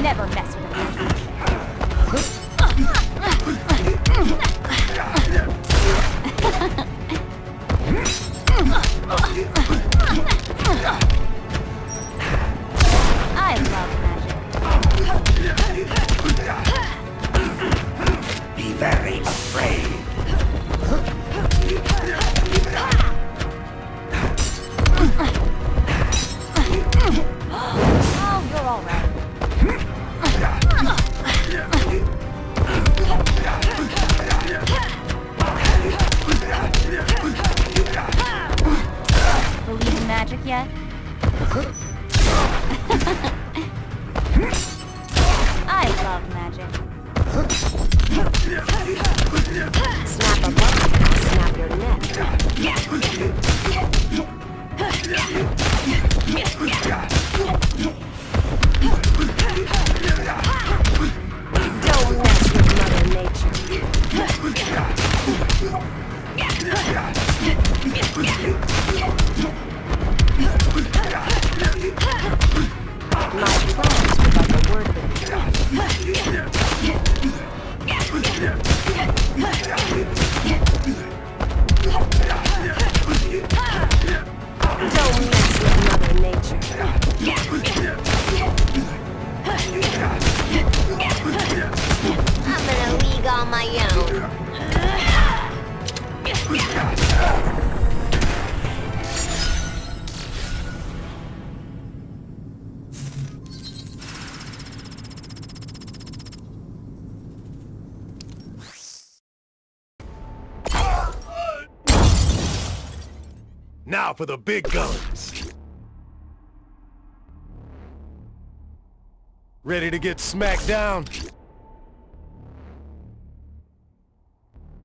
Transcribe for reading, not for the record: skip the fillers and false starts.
Never mess with a magic. I love magic. Be very afraid. Oh, you're all right. Believe in magic yet? I love magic. Snap a button, snap your neck. Don't mess with Mother Nature. My plans without the word Don't mess with Mother Nature. I'm in a league on my own. Now for the big guns. Ready to get smacked down?